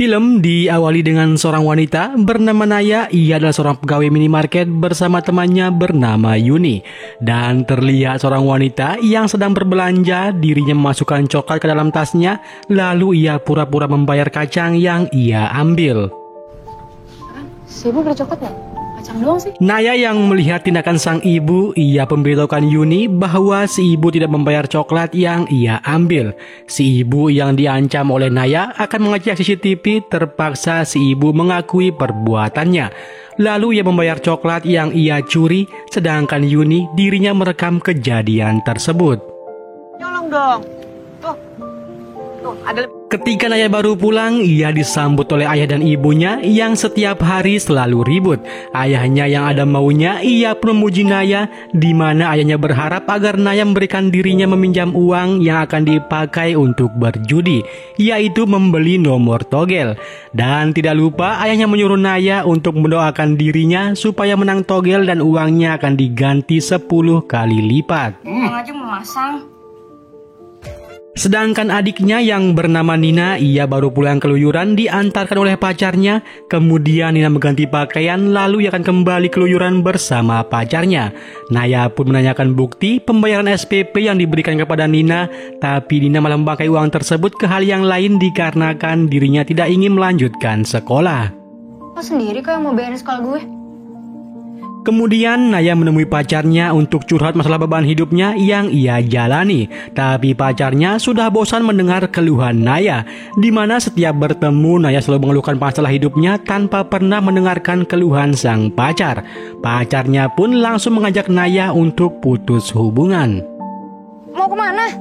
Film diawali dengan seorang wanita bernama Naya. Ia adalah seorang pegawai minimarket bersama temannya bernama Yuni. Dan terlihat seorang wanita yang sedang berbelanja, dirinya memasukkan coklat ke dalam tasnya, lalu ia pura-pura membayar kacang yang ia ambil. Si ibu beli coklat nggak? Kacang doang sih. Naya yang melihat tindakan sang ibu, ia memberitahukan Yuni bahwa si ibu tidak membayar coklat yang ia ambil. Si ibu yang diancam oleh Naya akan mengecek CCTV, terpaksa si ibu mengakui perbuatannya. Lalu ia membayar coklat yang ia curi, sedangkan Yuni dirinya merekam kejadian tersebut. Nyolong dong. Tuh, ada. Ketika Naya baru pulang, ia disambut oleh ayah dan ibunya yang setiap hari selalu ribut. Ayahnya yang ada maunya, ia pun memuji Naya, di mana ayahnya berharap agar Naya memberikan dirinya meminjam uang yang akan dipakai untuk berjudi, yaitu membeli nomor togel. Dan tidak lupa ayahnya menyuruh Naya untuk mendoakan dirinya supaya menang togel dan uangnya akan diganti 10 kali lipat. Yang aja memasang. Sedangkan adiknya yang bernama Nina, ia baru pulang keluyuran diantarkan oleh pacarnya. Kemudian Nina mengganti pakaian, lalu ia akan kembali keluyuran bersama pacarnya. Naya pun menanyakan bukti pembayaran SPP yang diberikan kepada Nina, tapi Nina malah memakai uang tersebut ke hal yang lain dikarenakan dirinya tidak ingin melanjutkan sekolah. Lo sendiri kok yang mau bayarin sekolah gue? Kemudian Naya menemui pacarnya untuk curhat masalah beban hidupnya yang ia jalani. Tapi pacarnya sudah bosan mendengar keluhan Naya, di mana setiap bertemu Naya selalu mengeluhkan masalah hidupnya tanpa pernah mendengarkan keluhan sang pacar. Pacarnya pun langsung mengajak Naya untuk putus hubungan. Mau kemana?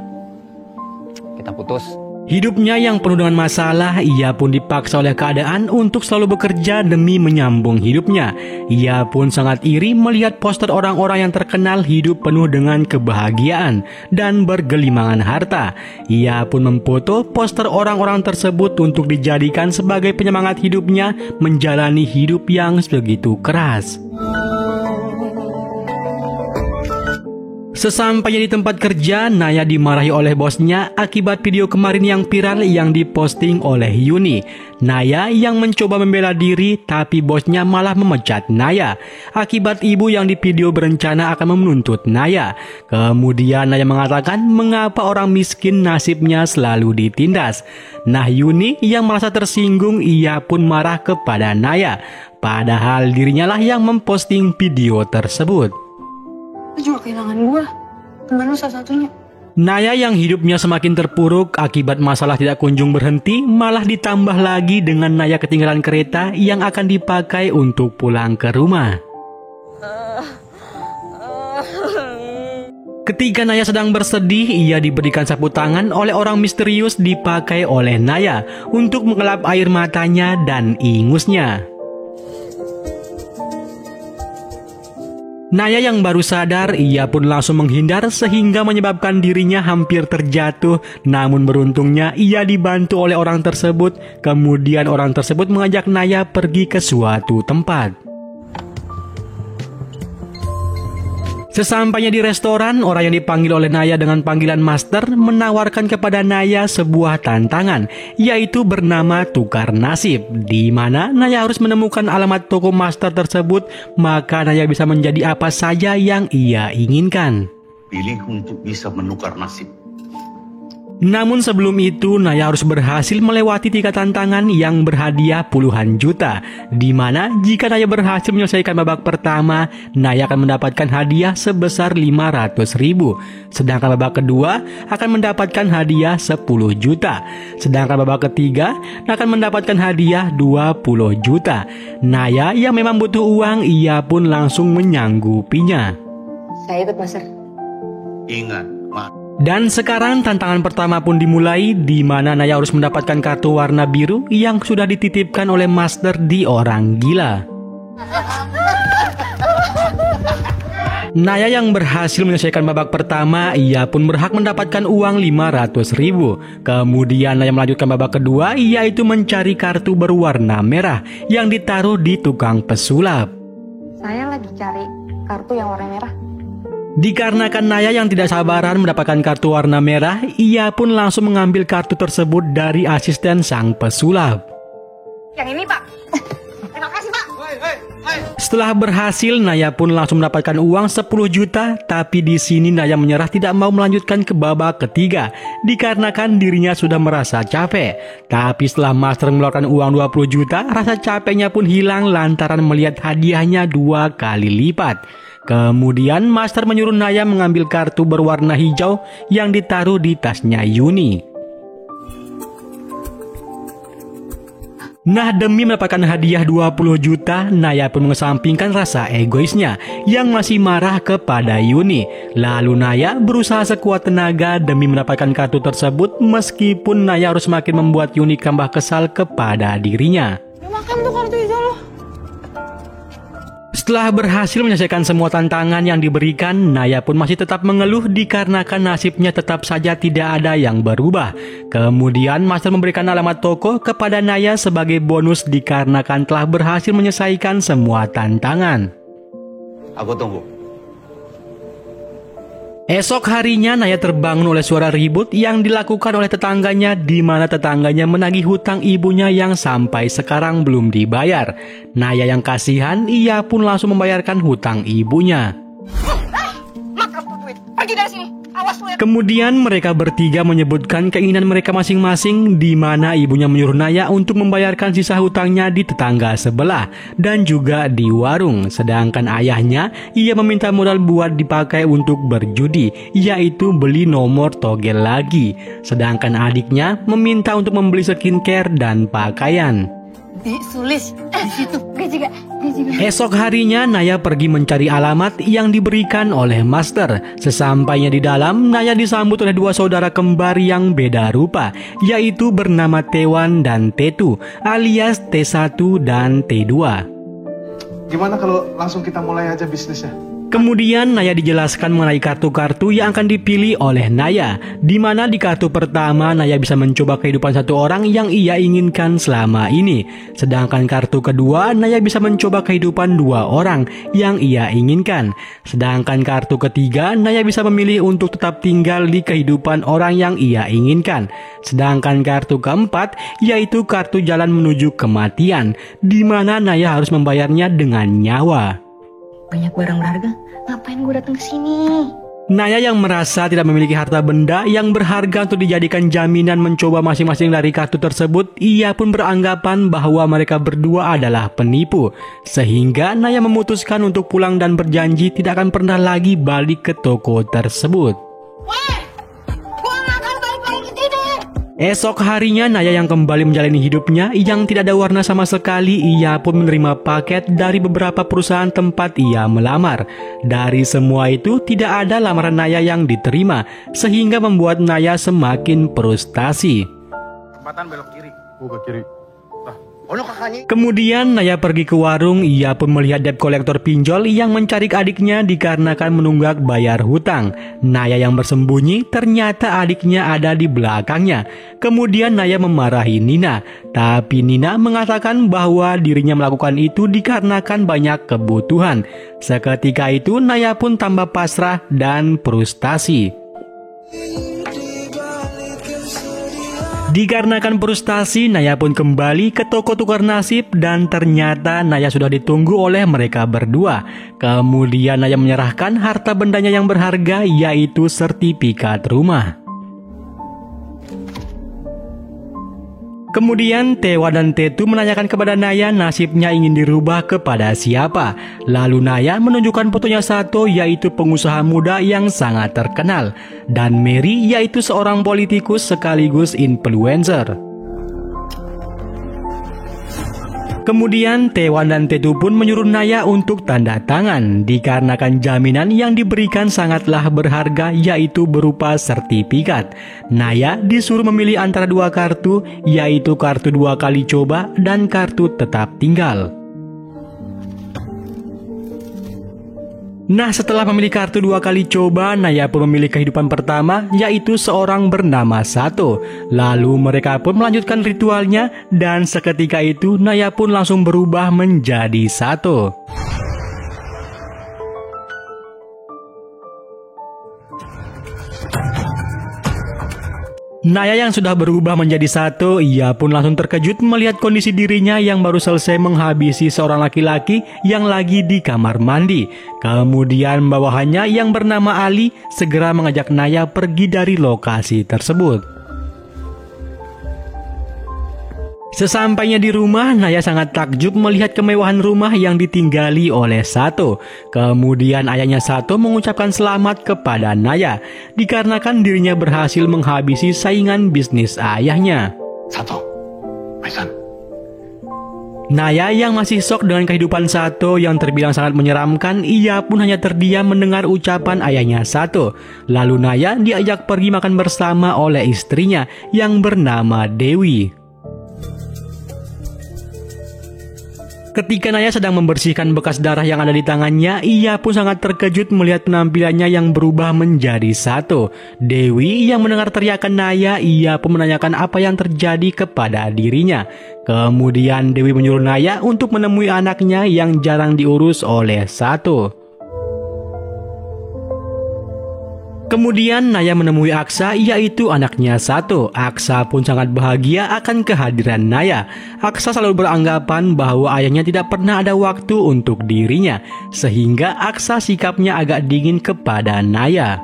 Kita putus. Hidupnya yang penuh dengan masalah, ia pun dipaksa oleh keadaan untuk selalu bekerja demi menyambung hidupnya. Ia pun sangat iri melihat poster orang-orang yang terkenal hidup penuh dengan kebahagiaan dan bergelimangan harta. Ia pun memfoto poster orang-orang tersebut untuk dijadikan sebagai penyemangat hidupnya menjalani hidup yang begitu keras. Sesampainya di tempat kerja, Naya dimarahi oleh bosnya akibat video kemarin yang viral yang diposting oleh Yuni. Naya yang mencoba membela diri, tapi bosnya malah memecat Naya. Akibat ibu yang di video berencana akan menuntut Naya. Kemudian Naya mengatakan mengapa orang miskin nasibnya selalu ditindas. Nah, Yuni yang merasa tersinggung, ia pun marah kepada Naya. Padahal dirinya lah yang memposting video tersebut. Lu juga kehilangan gue. Temen lu salah satunya. Naya yang hidupnya semakin terpuruk akibat masalah tidak kunjung berhenti, malah ditambah lagi dengan Naya ketinggalan kereta yang akan dipakai untuk pulang ke rumah. Ketika Naya sedang bersedih, ia diberikan sapu tangan oleh orang misterius dipakai oleh Naya untuk mengelap air matanya dan ingusnya. Naya yang baru sadar, ia pun langsung menghindar sehingga menyebabkan dirinya hampir terjatuh. Namun beruntungnya ia dibantu oleh orang tersebut. Kemudian orang tersebut mengajak Naya pergi ke suatu tempat. Sesampainya di restoran, orang yang dipanggil oleh Naya dengan panggilan Master menawarkan kepada Naya sebuah tantangan, yaitu bernama tukar nasib, di mana Naya harus menemukan alamat toko Master tersebut, maka Naya bisa menjadi apa saja yang ia inginkan. Pilih untuk bisa menukar nasib. Namun sebelum itu, Naya harus berhasil melewati 3 tantangan yang berhadiah puluhan juta. Di mana jika Naya berhasil menyelesaikan babak pertama, Naya akan mendapatkan hadiah sebesar 500.000. Sedangkan babak kedua akan mendapatkan hadiah 10 juta. Sedangkan babak ketiga akan mendapatkan hadiah 20 juta. Naya yang memang butuh uang, ia pun langsung menyanggupinya. Saya ikut, Master. Ingat, Dan sekarang tantangan pertama pun dimulai, di mana Naya harus mendapatkan kartu warna biru yang sudah dititipkan oleh Master di orang gila. Naya yang berhasil menyelesaikan babak pertama, ia pun berhak mendapatkan uang 500.000. Kemudian Naya melanjutkan babak kedua, yaitu mencari kartu berwarna merah yang ditaruh di tukang pesulap. Saya lagi cari kartu yang warna merah. Dikarenakan Naya yang tidak sabaran mendapatkan kartu warna merah, ia pun langsung mengambil kartu tersebut dari asisten sang pesulap. Yang ini, Pak. Terima kasih, Pak. Setelah berhasil, Naya pun langsung mendapatkan uang 10 juta, tapi di sini Naya menyerah tidak mau melanjutkan ke babak ketiga dikarenakan dirinya sudah merasa capek. Tapi setelah Master mengeluarkan uang 20 juta, rasa capeknya pun hilang lantaran melihat hadiahnya 2 kali lipat. Kemudian Master menyuruh Naya mengambil kartu berwarna hijau yang ditaruh di tasnya Yuni. Nah, demi mendapatkan hadiah 20 juta, Naya pun mengesampingkan rasa egoisnya yang masih marah kepada Yuni. Lalu Naya berusaha sekuat tenaga demi mendapatkan kartu tersebut meskipun Naya harus makin membuat Yuni tambah kesal kepada dirinya. Makan tuh kartu hijau lo. Setelah berhasil menyelesaikan semua tantangan yang diberikan, Naya pun masih tetap mengeluh dikarenakan nasibnya tetap saja tidak ada yang berubah. Kemudian Master memberikan alamat toko kepada Naya sebagai bonus dikarenakan telah berhasil menyelesaikan semua tantangan. Aku tunggu. Esok harinya Naya terbangun oleh suara ribut yang dilakukan oleh tetangganya di mana tetangganya menagih hutang ibunya yang sampai sekarang belum dibayar. Naya yang kasihan, ia pun langsung membayarkan hutang ibunya. Makan tuh duit. Pergi dari sini. Awas lu ya. Kemudian mereka bertiga menyebutkan keinginan mereka masing-masing di mana ibunya menyuruh Naya untuk membayarkan sisa hutangnya di tetangga sebelah dan juga di warung. Sedangkan ayahnya, ia meminta modal buat dipakai untuk berjudi, yaitu beli nomor togel lagi. Sedangkan adiknya meminta untuk membeli skincare dan pakaian. Di Sulis. Di situ. Gue juga. Esok harinya Naya pergi mencari alamat yang diberikan oleh Master. Sesampainya di dalam, Naya disambut oleh 2 saudara kembar yang beda rupa, yaitu bernama Tewan dan Tetu, alias T1 dan T2. Gimana kalau langsung kita mulai aja bisnisnya? Kemudian Naya dijelaskan mengenai kartu-kartu yang akan dipilih oleh Naya, di mana di kartu pertama Naya bisa mencoba kehidupan satu orang yang ia inginkan selama ini. Sedangkan kartu kedua Naya bisa mencoba kehidupan 2 orang yang ia inginkan. Sedangkan kartu ketiga Naya bisa memilih untuk tetap tinggal di kehidupan orang yang ia inginkan. Sedangkan kartu keempat yaitu kartu jalan menuju kematian, di mana Naya harus membayarnya dengan nyawa. Banyak barang berharga. Ngapain gue datang ke sini? Naya yang merasa tidak memiliki harta benda yang berharga untuk dijadikan jaminan mencoba masing-masing dari kartu tersebut, ia pun beranggapan bahwa mereka berdua adalah penipu. Sehingga Naya memutuskan untuk pulang dan berjanji tidak akan pernah lagi balik ke toko tersebut. Esok harinya Naya yang kembali menjalani hidupnya yang tidak ada warna sama sekali. Ia pun menerima paket dari beberapa perusahaan tempat ia melamar. Dari semua itu tidak ada lamaran Naya yang diterima, sehingga membuat Naya semakin frustasi. Tempatan belok kiri. Ke kiri. Kemudian Naya pergi ke warung. Ia pun melihat debt kolektor pinjol yang mencari adiknya dikarenakan menunggak bayar hutang. Naya yang bersembunyi, ternyata adiknya ada di belakangnya. Kemudian Naya memarahi Nina, tapi Nina mengatakan bahwa dirinya melakukan itu dikarenakan banyak kebutuhan. Seketika itu Naya pun tambah pasrah dan frustasi. Dikarenakan frustasi, Naya pun kembali ke toko tukar nasib dan ternyata Naya sudah ditunggu oleh mereka berdua. Kemudian Naya menyerahkan harta bendanya yang berharga, yaitu sertifikat rumah. Kemudian Tewa dan Tetu menanyakan kepada Naya nasibnya ingin dirubah kepada siapa. Lalu Naya menunjukkan fotonya satu, yaitu pengusaha muda yang sangat terkenal, dan Mary yaitu seorang politikus sekaligus influencer. Kemudian Tewan dan Tetu pun menyuruh Naya untuk tanda tangan dikarenakan jaminan yang diberikan sangatlah berharga, yaitu berupa sertifikat. Naya disuruh memilih antara 2 kartu, yaitu kartu 2 kali coba dan kartu tetap tinggal. Nah, setelah memilih kartu 2 kali coba, Naya pun memilih kehidupan pertama, yaitu seorang bernama Sato. Lalu mereka pun melanjutkan ritualnya, dan seketika itu Naya pun langsung berubah menjadi Sato. Naya yang sudah berubah menjadi satu, ia pun langsung terkejut melihat kondisi dirinya yang baru selesai menghabisi seorang laki-laki yang lagi di kamar mandi. Kemudian bawahannya yang bernama Ali segera mengajak Naya pergi dari lokasi tersebut. Sesampainya di rumah, Naya sangat takjub melihat kemewahan rumah yang ditinggali oleh Sato. Kemudian ayahnya Sato mengucapkan selamat kepada Naya, dikarenakan dirinya berhasil menghabisi saingan bisnis ayahnya. Sato, Maisan. Naya yang masih shock dengan kehidupan Sato yang terbilang sangat menyeramkan, ia pun hanya terdiam mendengar ucapan ayahnya Sato. Lalu Naya diajak pergi makan bersama oleh istrinya yang bernama Dewi. Ketika Naya sedang membersihkan bekas darah yang ada di tangannya, ia pun sangat terkejut melihat penampilannya yang berubah menjadi Sato. Dewi yang mendengar teriakan Naya, ia pun menanyakan apa yang terjadi kepada dirinya. Kemudian Dewi menyuruh Naya untuk menemui anaknya yang jarang diurus oleh Sato. Kemudian Naya menemui Aksa, yaitu anaknya Sato. Aksa pun sangat bahagia akan kehadiran Naya. Aksa selalu beranggapan bahwa ayahnya tidak pernah ada waktu untuk dirinya, sehingga Aksa sikapnya agak dingin kepada Naya.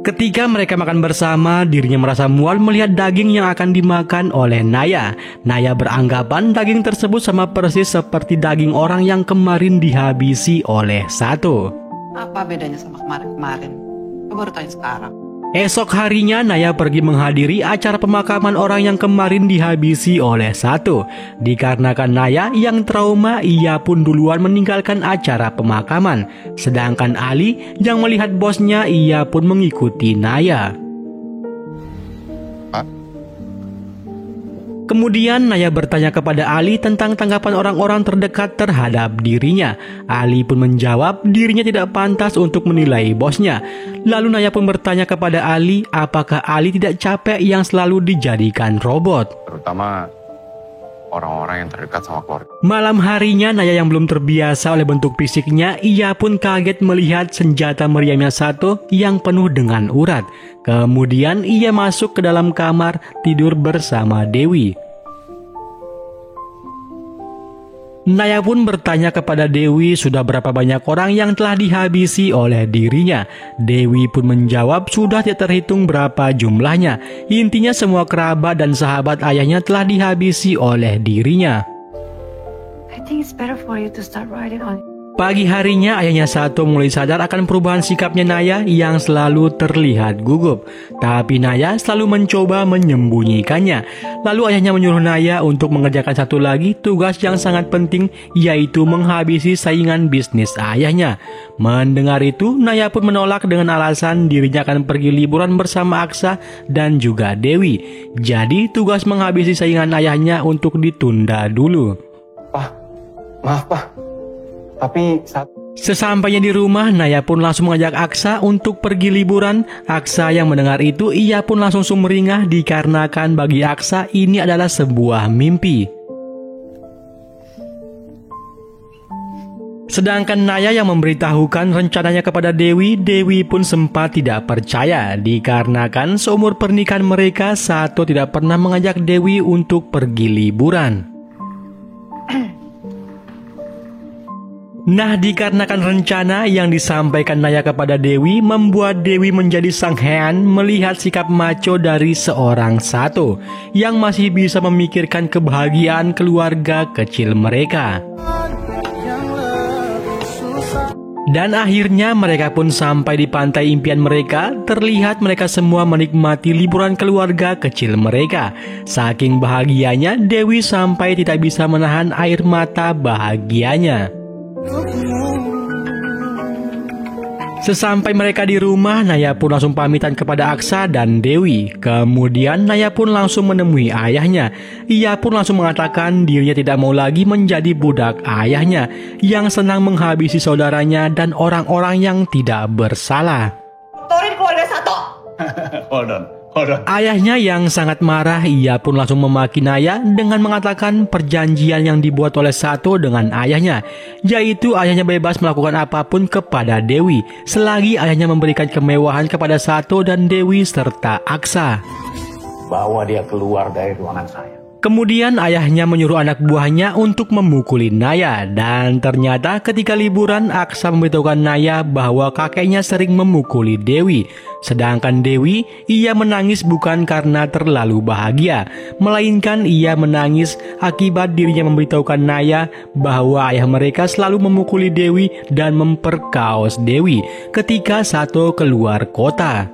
Ketika mereka makan bersama, dirinya merasa mual melihat daging yang akan dimakan oleh Naya. Naya beranggapan daging tersebut sama persis seperti daging orang yang kemarin dihabisi oleh Sato. Apa bedanya sama kemarin-kemarin? Gue baru tanya sekarang. Esok harinya Naya pergi menghadiri acara pemakaman orang yang kemarin dihabisi oleh Sato. Dikarenakan Naya yang trauma, ia pun duluan meninggalkan acara pemakaman. Sedangkan Ali yang melihat bosnya, ia pun mengikuti Naya. Kemudian Naya bertanya kepada Ali tentang tanggapan orang-orang terdekat terhadap dirinya. Ali pun menjawab dirinya tidak pantas untuk menilai bosnya. Lalu Naya pun bertanya kepada Ali apakah Ali tidak capek yang selalu dijadikan robot. Terutama orang-orang yang terdekat sama keluarga. Malam harinya Naya yang belum terbiasa oleh bentuk fisiknya, ia pun kaget melihat senjata meriamnya Sato yang penuh dengan urat. Kemudian ia masuk ke dalam kamar tidur bersama Dewi. Naya pun bertanya kepada Dewi sudah berapa banyak orang yang telah dihabisi oleh dirinya. Dewi pun menjawab sudah tidak terhitung berapa jumlahnya. Intinya semua kerabat dan sahabat ayahnya telah dihabisi oleh dirinya. I think it's better for you to start writing on it. Pagi harinya ayahnya Sato mulai sadar akan perubahan sikapnya Naya yang selalu terlihat gugup. Tapi Naya selalu mencoba menyembunyikannya. Lalu ayahnya menyuruh Naya untuk mengerjakan satu lagi tugas yang sangat penting, yaitu menghabisi saingan bisnis ayahnya. Mendengar itu, Naya pun menolak dengan alasan dirinya akan pergi liburan bersama Aksa dan juga Dewi. Jadi tugas menghabisi saingan ayahnya untuk ditunda dulu. Maaf, Pak. Tapi Sesampainya di rumah, Naya pun langsung mengajak Aksa untuk pergi liburan. Aksa yang mendengar itu, ia pun langsung sumringah dikarenakan bagi Aksa ini adalah sebuah mimpi. Sedangkan Naya yang memberitahukan rencananya kepada Dewi, Dewi pun sempat tidak percaya dikarenakan seumur pernikahan mereka, Sato tidak pernah mengajak Dewi untuk pergi liburan. Nah, dikarenakan rencana yang disampaikan Naya kepada Dewi membuat Dewi menjadi sanghean melihat sikap maco dari seorang Sato yang masih bisa memikirkan kebahagiaan keluarga kecil mereka. Dan akhirnya mereka pun sampai di pantai impian mereka. Terlihat mereka semua menikmati liburan keluarga kecil mereka. Saking bahagianya, Dewi sampai tidak bisa menahan air mata bahagianya. Sesampai mereka di rumah, Naya pun langsung pamitan kepada Aksa dan Dewi. Kemudian Naya pun langsung menemui ayahnya. Ia pun langsung mengatakan dirinya tidak mau lagi menjadi budak ayahnya yang senang menghabisi saudaranya dan orang-orang yang tidak bersalah. Torin keluarga Sato. Ayahnya yang sangat marah, ia pun langsung memaki Naya dengan mengatakan perjanjian yang dibuat oleh Sato dengan ayahnya, yaitu ayahnya bebas melakukan apapun kepada Dewi, selagi ayahnya memberikan kemewahan kepada Sato dan Dewi serta Aksa. Bawa dia keluar dari ruangan saya. Kemudian ayahnya menyuruh anak buahnya untuk memukuli Naya, dan ternyata ketika liburan Aksa memberitahukan Naya bahwa kakeknya sering memukuli Dewi. Sedangkan Dewi, ia menangis bukan karena terlalu bahagia, melainkan ia menangis akibat dirinya memberitahukan Naya bahwa ayah mereka selalu memukuli Dewi dan memperkaos Dewi ketika Sato keluar kota.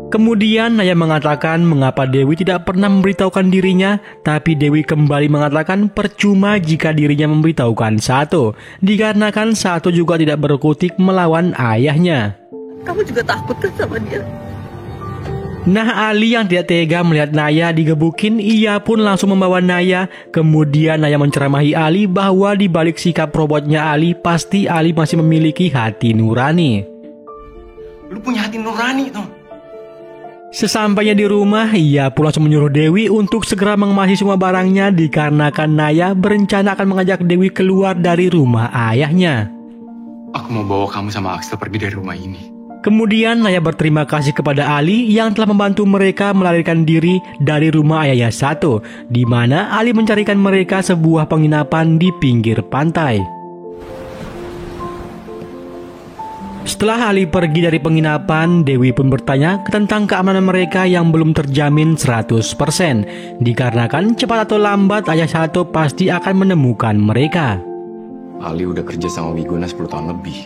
Kemudian Naya mengatakan mengapa Dewi tidak pernah memberitahukan dirinya, tapi Dewi kembali mengatakan percuma jika dirinya memberitahukan Sato, dikarenakan Sato juga tidak berkutik melawan ayahnya. Kamu juga takut kan sama dia? Nah, Ali yang tidak tega melihat Naya digebukin, ia pun langsung membawa Naya. Kemudian Naya menceramahi Ali bahwa di balik sikap robotnya Ali, pasti Ali masih memiliki hati nurani. Lu punya hati nurani tuh. Sesampainya di rumah, ia pun langsung menyuruh Dewi untuk segera mengemasi semua barangnya dikarenakan Naya berencana akan mengajak Dewi keluar dari rumah ayahnya. Aku mau bawa kamu sama Axel pergi dari rumah ini. Kemudian Naya berterima kasih kepada Ali yang telah membantu mereka melarikan diri dari rumah ayahnya Sato, di mana Ali mencarikan mereka sebuah penginapan di pinggir pantai. Setelah Ali pergi dari penginapan, Dewi pun bertanya tentang keamanan mereka yang belum terjamin 100%. Dikarenakan cepat atau lambat ayah Sato pasti akan menemukan mereka. Ali udah kerja sama Wiguna 10 tahun lebih.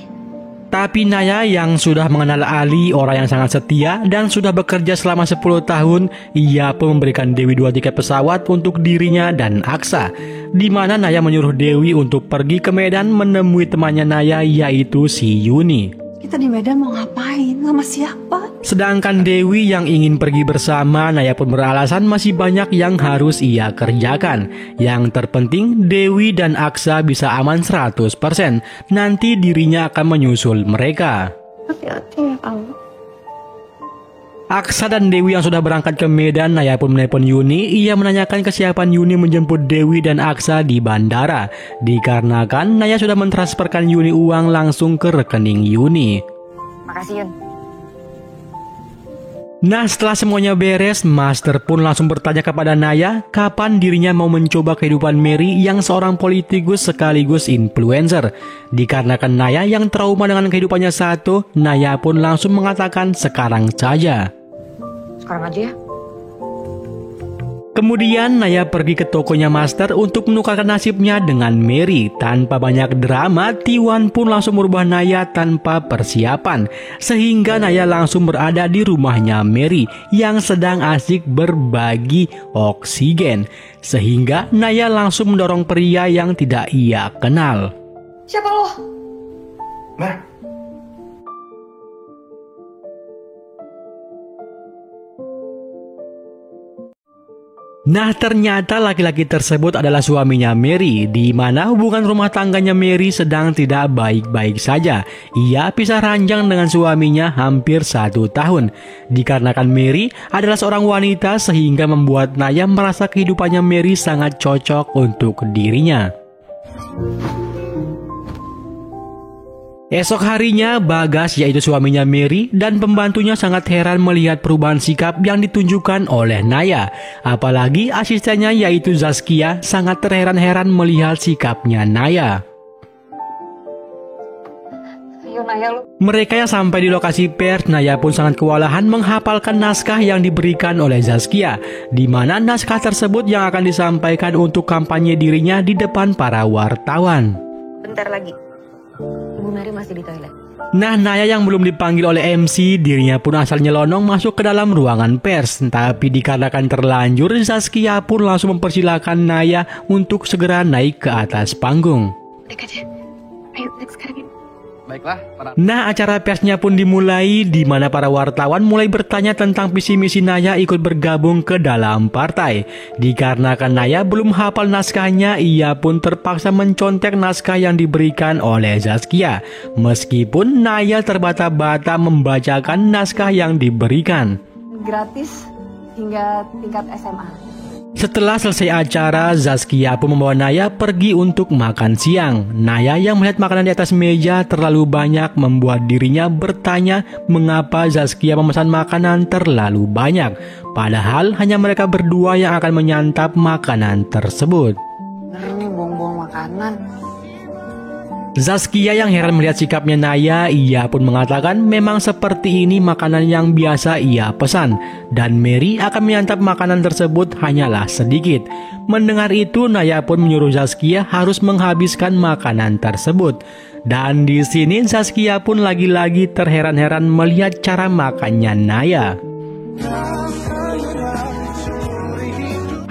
Tapi Naya yang sudah mengenal Ali, orang yang sangat setia dan sudah bekerja selama 10 tahun, ia pun memberikan Dewi 2 tiket pesawat untuk dirinya dan Aksa, di mana Naya menyuruh Dewi untuk pergi ke Medan menemui temannya Naya, yaitu si Yuni. Kita di Medan mau ngapain? Sama siapa? Sedangkan Dewi yang ingin pergi bersama, Naya pun beralasan masih banyak yang harus ia kerjakan. Yang terpenting, Dewi dan Aksa bisa aman 100%. Nanti dirinya akan menyusul mereka. Hati-hati ya kamu. Aksa dan Dewi yang sudah berangkat ke Medan, Naya pun menelpon Yuni. Ia menanyakan kesiapan Yuni menjemput Dewi dan Aksa di bandara. Dikarenakan Naya sudah mentransferkan Yuni uang langsung ke rekening Yuni. Makasih Yun. Nah, setelah semuanya beres, Master pun langsung bertanya kepada Naya kapan dirinya mau mencoba kehidupan Mary yang seorang politikus sekaligus influencer. Dikarenakan Naya yang trauma dengan kehidupannya Sato, Naya pun langsung mengatakan sekarang saja. Sekarang aja ya. Kemudian Naya pergi ke tokonya Master untuk menukarkan nasibnya dengan Mary. Tanpa banyak drama, Tiwan pun langsung merubah Naya tanpa persiapan. Sehingga Naya langsung berada di rumahnya Mary yang sedang asik berbagi oksigen. Sehingga Naya langsung mendorong pria yang tidak ia kenal. Siapa lo? Nah, Nah, ternyata laki-laki tersebut adalah suaminya Mary, di mana hubungan rumah tangganya Mary sedang tidak baik-baik saja. Ia pisah ranjang dengan suaminya hampir 1 tahun. Dikarenakan Mary adalah seorang wanita sehingga membuat Naya merasa kehidupannya Mary sangat cocok untuk dirinya. Esok harinya, Bagas yaitu suaminya Mary dan pembantunya sangat heran melihat perubahan sikap yang ditunjukkan oleh Naya. Apalagi asistennya yaitu Zaskia sangat terheran-heran melihat sikapnya Naya. Ayo Naya lu. Mereka yang sampai di lokasi pers, Naya pun sangat kewalahan menghafalkan naskah yang diberikan oleh Zaskia, di mana naskah tersebut yang akan disampaikan untuk kampanye dirinya di depan para wartawan. Bentar lagi. Ibu Mary masih di toilet. Nah, Naya yang belum dipanggil oleh MC, dirinya pun asal nyelonong masuk ke dalam ruangan pers. Tapi dikarenakan terlanjur, Zaskia pun langsung mempersilahkan Naya untuk segera naik ke atas panggung. Naik aja. Ayo, naik sekarang. Baiklah, para... Nah, acara persnya pun dimulai di mana para wartawan mulai bertanya tentang visi misi Naya ikut bergabung ke dalam partai. Dikarenakan Naya belum hafal naskahnya, ia pun terpaksa mencontek naskah yang diberikan oleh Zaskia. Meskipun Naya terbata-bata membacakan naskah yang diberikan. Gratis hingga tingkat SMA. Setelah selesai acara, Zaskia pun membawa Naya pergi untuk makan siang. Naya yang melihat makanan di atas meja terlalu banyak membuat dirinya bertanya mengapa Zaskia memesan makanan terlalu banyak. Padahal hanya mereka berdua yang akan menyantap makanan tersebut. Bener nih buang-buang makanan. Zaskia yang heran melihat sikapnya Naya, ia pun mengatakan memang seperti ini makanan yang biasa ia pesan. Dan Mary akan menyantap makanan tersebut hanyalah sedikit. Mendengar itu, Naya pun menyuruh Zaskia harus menghabiskan makanan tersebut. Dan di sini Zaskia pun lagi-lagi terheran-heran melihat cara makannya Naya.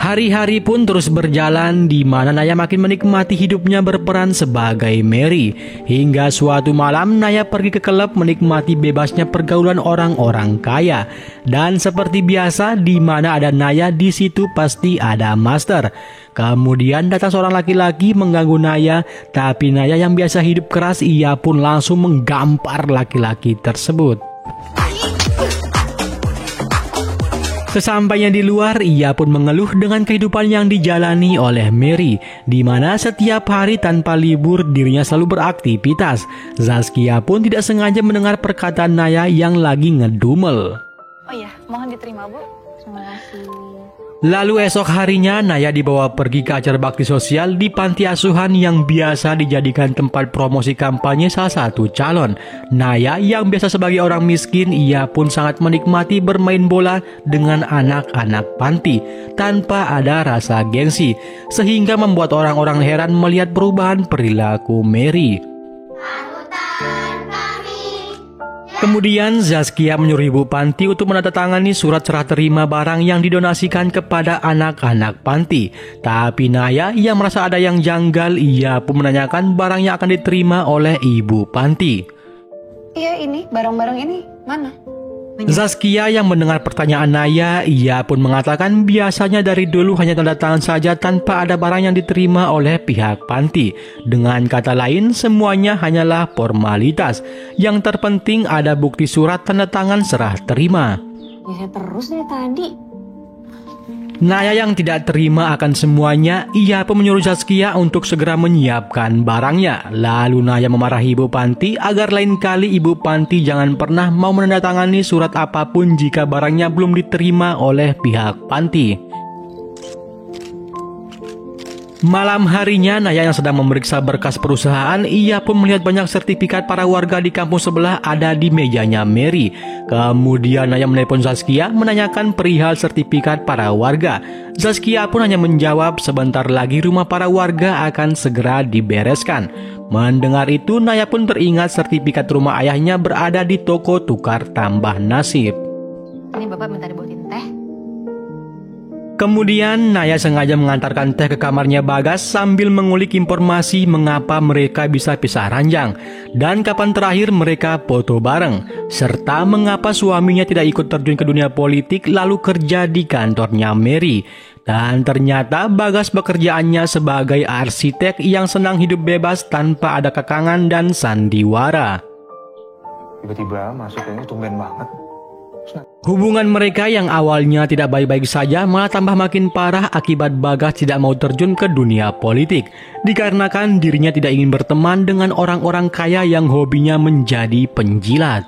Hari-hari pun terus berjalan di mana Naya makin menikmati hidupnya berperan sebagai Mary. Hingga suatu malam Naya pergi ke klub menikmati bebasnya pergaulan orang-orang kaya. Dan seperti biasa di mana ada Naya di situ pasti ada Master. Kemudian datang seorang laki-laki mengganggu Naya, tapi Naya yang biasa hidup keras ia pun langsung menggampar laki-laki tersebut. Sesampainya di luar, ia pun mengeluh dengan kehidupan yang dijalani oleh Mary, di mana setiap hari tanpa libur dirinya selalu beraktivitas. Zaskia pun tidak sengaja mendengar perkataan Naya yang lagi ngedumel. Oh iya, mohon diterima Bu. Terima kasih. Lalu esok harinya Naya dibawa pergi ke acara bakti sosial di panti asuhan yang biasa dijadikan tempat promosi kampanye salah satu calon. Naya yang biasa sebagai orang miskin, ia pun sangat menikmati bermain bola dengan anak-anak panti tanpa ada rasa gengsi, sehingga membuat orang-orang heran melihat perubahan perilaku Mary. Kemudian Zaskia menyuruh ibu panti untuk menandatangani surat serah terima barang yang didonasikan kepada anak-anak panti. Tapi Naya yang merasa ada yang janggal, ia pun menanyakan barang yang akan diterima oleh ibu panti. Iya ini, barang-barang ini mana? Zaskia yang mendengar pertanyaan Naya, ia pun mengatakan biasanya dari dulu hanya tanda tangan saja tanpa ada barang yang diterima oleh pihak panti. Dengan kata lain, semuanya hanyalah formalitas. Yang terpenting ada bukti surat tanda tangan serah terima. Biasa terus nih tadi. Naya yang tidak terima akan semuanya, ia pun menyuruh Zaskia untuk segera menyiapkan barangnya. Lalu Naya memarahi ibu panti agar lain kali ibu panti jangan pernah mau menandatangani surat apapun jika barangnya belum diterima oleh pihak panti. Malam harinya Naya yang sedang memeriksa berkas perusahaan, ia pun melihat banyak sertifikat para warga di kampung sebelah ada di mejanya Mary. Kemudian Naya menelepon Zaskia menanyakan perihal sertifikat para warga. Zaskia pun hanya menjawab sebentar lagi rumah para warga akan segera dibereskan. Mendengar itu Naya pun teringat sertifikat rumah ayahnya berada di toko tukar tambah nasib. Ini Bapak minta dibuatin teh. Kemudian Naya sengaja mengantarkan teh ke kamarnya Bagas sambil mengulik informasi mengapa mereka bisa pisah ranjang dan kapan terakhir mereka foto bareng, serta mengapa suaminya tidak ikut terjun ke dunia politik lalu kerja di kantornya Mary. Dan ternyata Bagas pekerjaannya sebagai arsitek yang senang hidup bebas tanpa ada kekangan dan sandiwara. Tiba-tiba masuk ini tumben banget. Hubungan mereka yang awalnya tidak baik-baik saja malah tambah makin parah akibat Bagas tidak mau terjun ke dunia politik. Dikarenakan dirinya tidak ingin berteman dengan orang-orang kaya yang hobinya menjadi penjilat.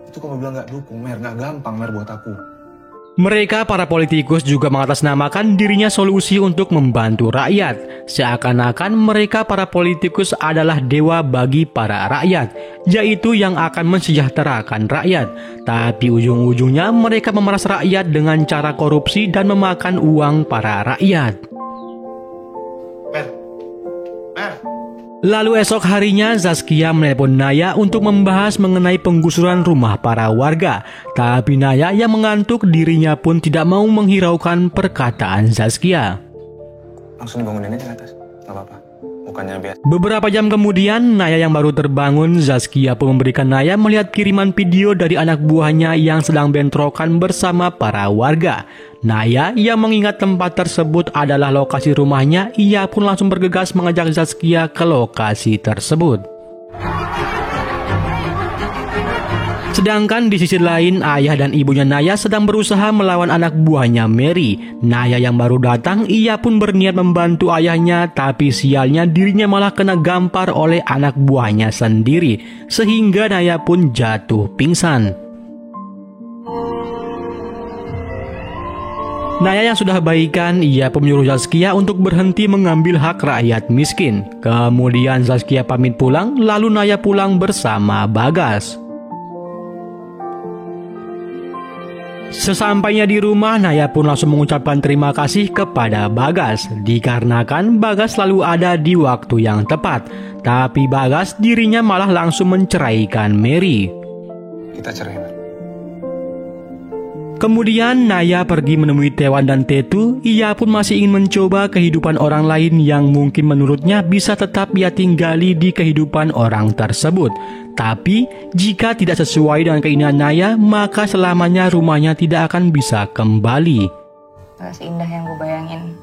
Itu kamu bilang gak dukung, Mer. Gak gampang, Mer, buat aku. Mereka para politikus juga mengatasnamakan dirinya solusi untuk membantu rakyat. Seakan-akan mereka para politikus adalah dewa bagi para rakyat, yaitu yang akan mensejahterakan rakyat. Tapi ujung-ujungnya mereka memeras rakyat dengan cara korupsi dan memakan uang para rakyat. Mer. Lalu esok harinya Zaskia menelepon Naya untuk membahas mengenai penggusuran rumah para warga. Tapi Naya yang mengantuk dirinya pun tidak mau menghiraukan perkataan Zaskia. Langsung dibangunin aja ke atas. Gak apa-apa. bukannya biasa. Beberapa jam kemudian, Naya yang baru terbangun, Zaskia pun memberikan Naya melihat kiriman video dari anak buahnya yang sedang bentrokan bersama para warga. Naya yang mengingat tempat tersebut adalah lokasi rumahnya, ia pun langsung bergegas mengajak Zaskia ke lokasi tersebut. Sedangkan di sisi lain, ayah dan ibunya Naya sedang berusaha melawan anak buahnya Mary. Naya yang baru datang, ia pun berniat membantu ayahnya, tapi sialnya dirinya malah kena gampar oleh anak buahnya sendiri, sehingga Naya pun jatuh pingsan. Naya yang sudah baikan, ia pun menyuruh Zaskia untuk berhenti mengambil hak rakyat miskin. Kemudian Zaskia pamit pulang, lalu Naya pulang bersama Bagas. Sesampainya di rumah, Naya pun langsung mengucapkan terima kasih kepada Bagas, dikarenakan Bagas selalu ada di waktu yang tepat. Tapi Bagas dirinya malah langsung menceraikan Mary. Kita cerai, Man. Kemudian Naya pergi menemui Tewan dan Tetu. Ia pun masih ingin mencoba kehidupan orang lain yang mungkin menurutnya bisa tetap ia tinggali di kehidupan orang tersebut. Tapi jika tidak sesuai dengan keinginan Naya, maka selamanya rumahnya tidak akan bisa kembali. Gak seindah yang gue bayangin.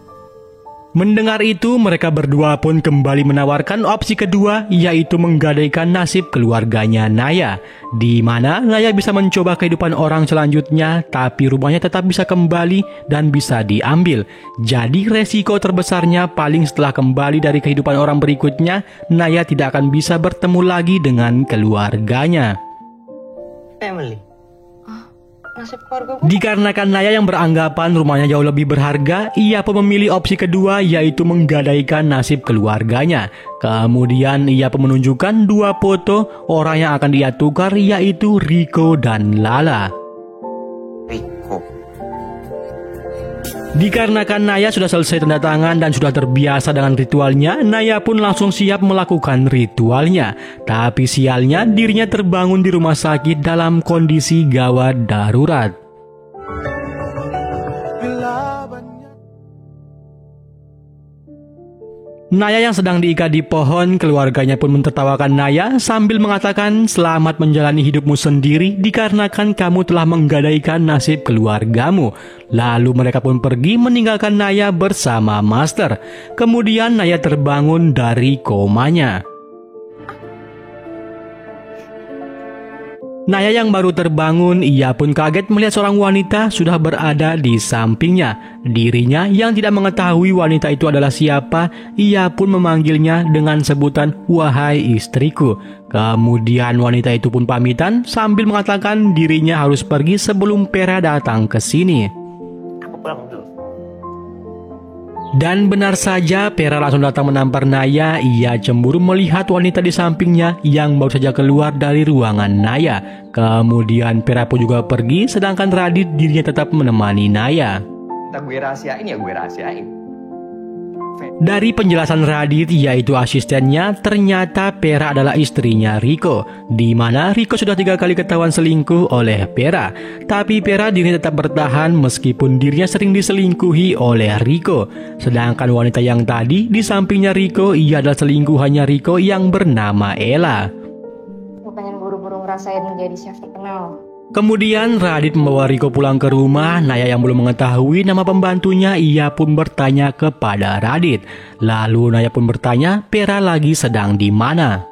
Mendengar itu, mereka berdua pun kembali menawarkan opsi kedua, yaitu menggadaikan nasib keluarganya Naya, di mana Naya bisa mencoba kehidupan orang selanjutnya, tapi rumahnya tetap bisa kembali dan bisa diambil. Jadi resiko terbesarnya paling setelah kembali dari kehidupan orang berikutnya, Naya tidak akan bisa bertemu lagi dengan keluarganya. Family. Nasib keluarga gue. Dikarenakan Naya yang beranggapan rumahnya jauh lebih berharga, ia pun memilih opsi kedua, yaitu menggadaikan nasib keluarganya. Kemudian ia pun menunjukkan dua foto orang yang akan dia tukar, yaitu Riko dan Lala. Riko. Dikarenakan Naya sudah selesai tanda tangan dan sudah terbiasa dengan ritualnya, Naya pun langsung siap melakukan ritualnya. Tapi sialnya, dirinya terbangun di rumah sakit dalam kondisi gawat darurat. Naya yang sedang diikat di pohon, keluarganya pun mentertawakan Naya sambil mengatakan, "Selamat menjalani hidupmu sendiri dikarenakan kamu telah menggadaikan nasib keluargamu." Lalu mereka pun pergi meninggalkan Naya bersama Master. Kemudian Naya terbangun dari komanya. Naya yang baru terbangun, ia pun kaget melihat seorang wanita sudah berada di sampingnya. Dirinya yang tidak mengetahui wanita itu adalah siapa, ia pun memanggilnya dengan sebutan "Wahai istriku". Kemudian wanita itu pun pamitan sambil mengatakan dirinya harus pergi sebelum Pera datang ke sini. Aku pulang dulu. Dan benar saja, Pera langsung datang menampar Naya. Ia cemburu melihat wanita di sampingnya yang baru saja keluar dari ruangan Naya. Kemudian Pera pun juga pergi, sedangkan Radit dirinya tetap menemani Naya. Entah gue rahasiain ya gue rahasiain. Dari penjelasan Radit, yaitu asistennya, ternyata Pera adalah istrinya Riko, di mana Riko sudah 3 kali ketahuan selingkuh oleh Pera. Tapi Pera dirinya tetap bertahan meskipun dirinya sering diselingkuhi oleh Riko. Sedangkan wanita yang tadi di sampingnya Riko, ia adalah selingkuhannya Riko yang bernama Ella. Gue pengen buru-buru ngerasain menjadi chef terkenal. Kemudian Radit membawa Riko pulang ke rumah. Naya yang belum mengetahui nama pembantunya, ia pun bertanya kepada Radit. Lalu Naya pun bertanya, Pera lagi sedang di mana?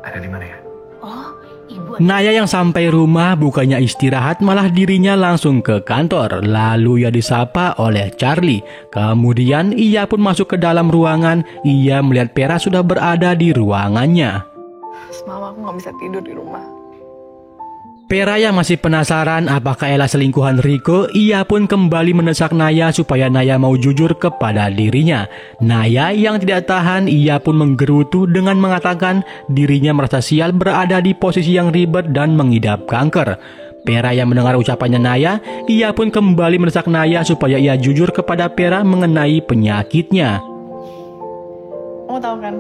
Ada di mana ya? Oh, ibu. Naya yang sampai rumah bukannya istirahat, malah dirinya langsung ke kantor. Lalu ia disapa oleh Charlie. Kemudian ia pun masuk ke dalam ruangan. Ia melihat Pera sudah berada di ruangannya. Semalam aku gak bisa tidur di rumah. Pera yang masih penasaran apakah Ella selingkuhan Riko, ia pun kembali mendesak Naya supaya Naya mau jujur kepada dirinya. Naya yang tidak tahan, ia pun menggerutu dengan mengatakan dirinya merasa sial berada di posisi yang ribet dan mengidap kanker. Pera yang mendengar ucapannya Naya, ia pun kembali mendesak Naya supaya ia jujur kepada Pera mengenai penyakitnya. Kamu tahu kan,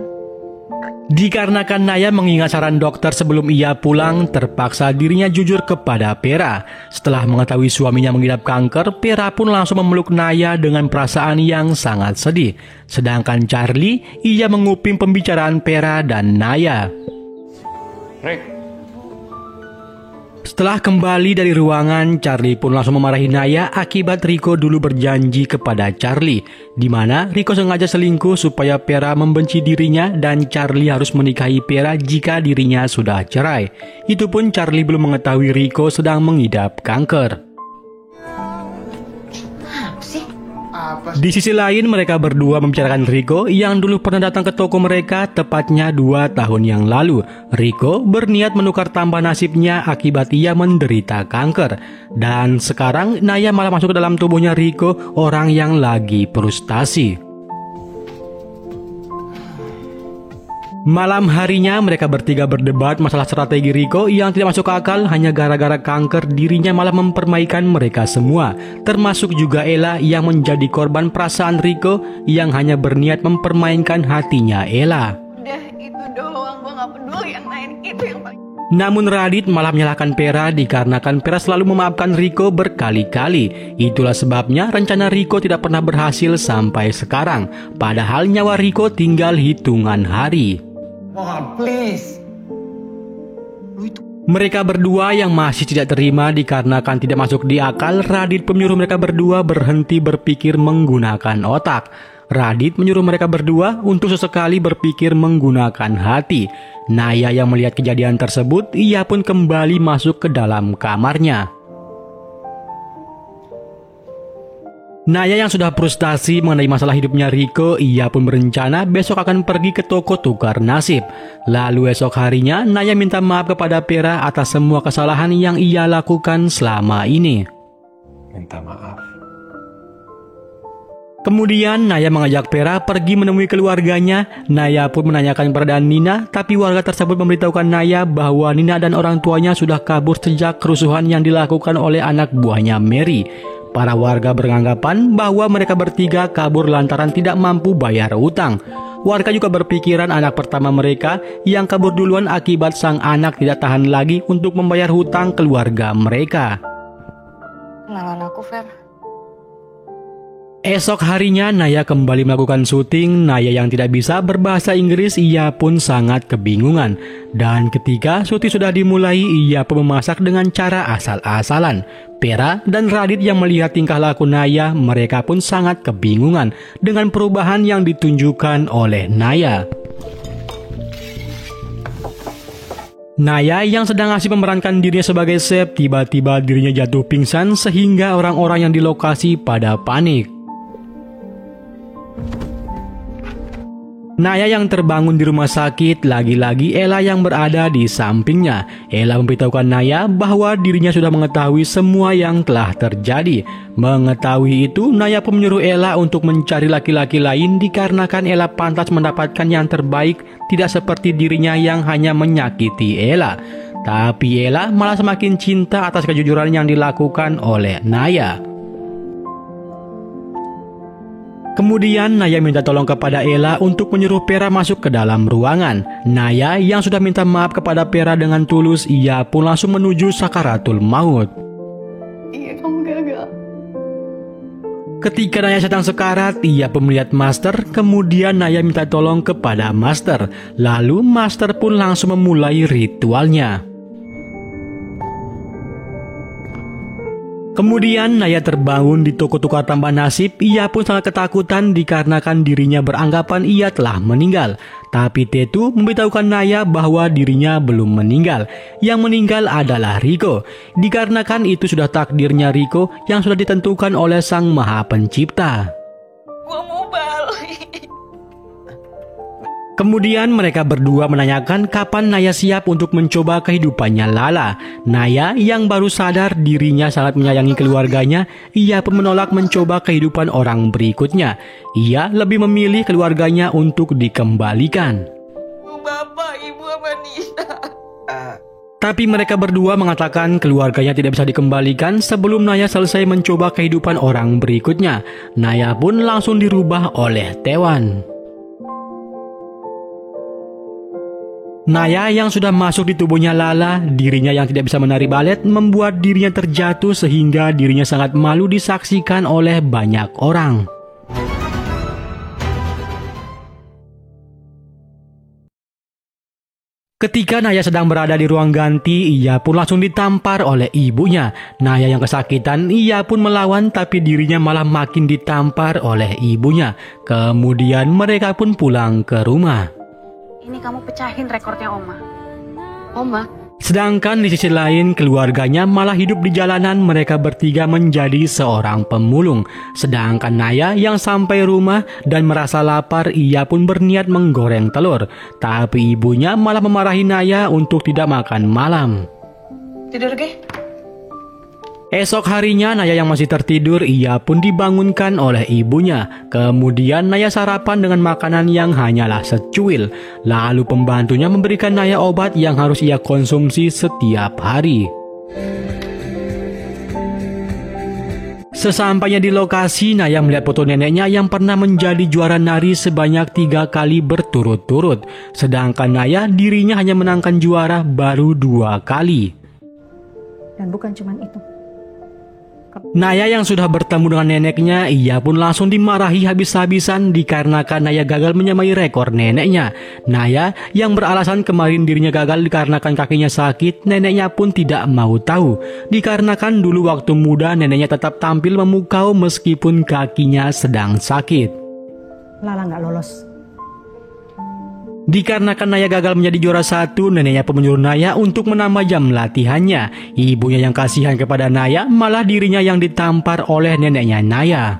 Dikarenakan Naya mengingat saran dokter sebelum ia pulang, terpaksa dirinya jujur kepada Vera. Setelah mengetahui suaminya mengidap kanker, Vera pun langsung memeluk Naya dengan perasaan yang sangat sedih. Sedangkan Charlie, ia menguping pembicaraan Vera dan Naya. Rick, Setelah kembali dari ruangan, Charlie pun langsung memarahi Naya akibat Rico dulu berjanji kepada Charlie, di mana Rico sengaja selingkuh supaya Vera membenci dirinya dan Charlie harus menikahi Vera jika dirinya sudah cerai. Itu pun Charlie belum mengetahui Rico sedang mengidap kanker. Di sisi lain, mereka berdua membicarakan Rico yang dulu pernah datang ke toko mereka tepatnya 2 tahun yang lalu. Rico berniat menukar tambah nasibnya akibat ia menderita kanker. Dan sekarang Naya malah masuk ke dalam tubuhnya Rico, orang yang lagi frustasi. Malam harinya mereka bertiga berdebat masalah strategi Rico yang tidak masuk akal hanya gara-gara kanker dirinya malah mempermainkan mereka semua. Termasuk juga Ella yang menjadi korban perasaan Rico yang hanya berniat mempermainkan hatinya Ella. Udah itu doang, gue gak peduli yang lain, itu yang paling... Namun Radit malah menyalahkan Vera dikarenakan Vera selalu memaafkan Rico berkali-kali. Itulah sebabnya rencana Rico tidak pernah berhasil sampai sekarang. Padahal nyawa Rico tinggal hitungan hari. Mohon, please. Mereka berdua yang masih tidak terima dikarenakan tidak masuk di akal, Radit pun menyuruh mereka berdua berhenti berpikir menggunakan otak. Radit menyuruh mereka berdua untuk sesekali berpikir menggunakan hati. Naya yang melihat kejadian tersebut, ia pun kembali masuk ke dalam kamarnya. Naya yang sudah frustasi mengenai masalah hidupnya Rico, ia pun berencana besok akan pergi ke toko tukar nasib. Lalu esok harinya, Naya minta maaf kepada Vera atas semua kesalahan yang ia lakukan selama ini. minta maaf. Kemudian Naya mengajak Vera pergi menemui keluarganya. Naya pun menanyakan keberadaan Nina, tapi warga tersebut memberitahukan Naya bahwa Nina dan orang tuanya sudah kabur sejak kerusuhan yang dilakukan oleh anak buahnya Mary. Para warga beranggapan bahwa mereka bertiga kabur lantaran tidak mampu bayar utang. Warga juga berpikiran anak pertama mereka yang kabur duluan akibat sang anak tidak tahan lagi untuk membayar hutang keluarga mereka. Kenalan aku, Fer. Esok harinya Naya kembali melakukan syuting. Naya yang tidak bisa berbahasa Inggris, ia pun sangat kebingungan. Dan ketika syuting sudah dimulai, ia pun memasak dengan cara asal-asalan. Vera dan Radit yang melihat tingkah laku Naya, mereka pun sangat kebingungan dengan perubahan yang ditunjukkan oleh Naya. Naya yang sedang asik memerankan dirinya sebagai chef, tiba-tiba dirinya jatuh pingsan sehingga orang-orang yang di lokasi pada panik. Naya yang terbangun di rumah sakit, lagi-lagi Ella yang berada di sampingnya. Ella memberitahukan Naya bahwa dirinya sudah mengetahui semua yang telah terjadi. Mengetahui itu, Naya pun menyuruh Ella untuk mencari laki-laki lain dikarenakan Ella pantas mendapatkan yang terbaik, tidak seperti dirinya yang hanya menyakiti Ella. Tapi Ella malah semakin cinta atas kejujuran yang dilakukan oleh Naya. Kemudian Naya minta tolong kepada Ella untuk menyuruh Vera masuk ke dalam ruangan. Naya yang sudah minta maaf kepada Vera dengan tulus, ia pun langsung menuju sakaratul maut. Iya, kamu gagal. Ketika Naya sedang sekarat, ia pun melihat Master. Kemudian Naya minta tolong kepada Master. Lalu Master pun langsung memulai ritualnya. Kemudian Naya terbangun di toko tukar tambah nasib. Ia pun sangat ketakutan dikarenakan dirinya beranggapan ia telah meninggal. Tapi Tetu memberitahukan Naya bahwa dirinya belum meninggal. Yang meninggal adalah Rico. Dikarenakan itu sudah takdirnya Rico yang sudah ditentukan oleh Sang Maha Pencipta. Gua mau balik. Kemudian mereka berdua menanyakan kapan Naya siap untuk mencoba kehidupannya Lala. Naya yang baru sadar dirinya sangat menyayangi keluarganya, ia pun menolak mencoba kehidupan orang berikutnya. Ia lebih memilih keluarganya untuk dikembalikan. Bapak, Ibu, sama Nina. Tapi mereka berdua mengatakan keluarganya tidak bisa dikembalikan sebelum Naya selesai mencoba kehidupan orang berikutnya. Naya pun langsung dirubah oleh Tewan. Naya yang sudah masuk di tubuhnya Lala, dirinya yang tidak bisa menari balet, membuat dirinya terjatuh sehingga dirinya sangat malu disaksikan oleh banyak orang. Ketika Naya sedang berada di ruang ganti, ia pun langsung ditampar oleh ibunya. Naya yang kesakitan, ia pun melawan tapi dirinya malah makin ditampar oleh ibunya. Kemudian mereka pun pulang ke rumah. Ini kamu pecahin rekornya Oma. Oma? Sedangkan di sisi lain, keluarganya malah hidup di jalanan, mereka bertiga menjadi seorang pemulung. Sedangkan Naya yang sampai rumah dan merasa lapar, ia pun berniat menggoreng telur. Tapi ibunya malah memarahi Naya untuk tidak makan malam. Tidur, Ge? Esok harinya, Naya yang masih tertidur, ia pun dibangunkan oleh ibunya. Kemudian Naya sarapan dengan makanan yang hanyalah secuil. Lalu pembantunya memberikan Naya obat yang harus ia konsumsi setiap hari. Sesampainya di lokasi, Naya melihat foto neneknya yang pernah menjadi juara nari sebanyak 3 kali berturut-turut. Sedangkan Naya dirinya hanya menangkan juara baru 2 kali. Dan bukan cuma itu. Naya yang sudah bertemu dengan neneknya, ia pun langsung dimarahi habis-habisan dikarenakan Naya gagal menyamai rekor neneknya. Naya yang beralasan kemarin dirinya gagal dikarenakan kakinya sakit, neneknya pun tidak mau tahu. Dikarenakan dulu waktu muda neneknya tetap tampil memukau meskipun kakinya sedang sakit. Lala nggak lolos. Dikarenakan Naya gagal menjadi juara 1, neneknya pun menyuruh Naya untuk menambah jam latihannya. Ibunya yang kasihan kepada Naya, malah dirinya yang ditampar oleh neneknya Naya.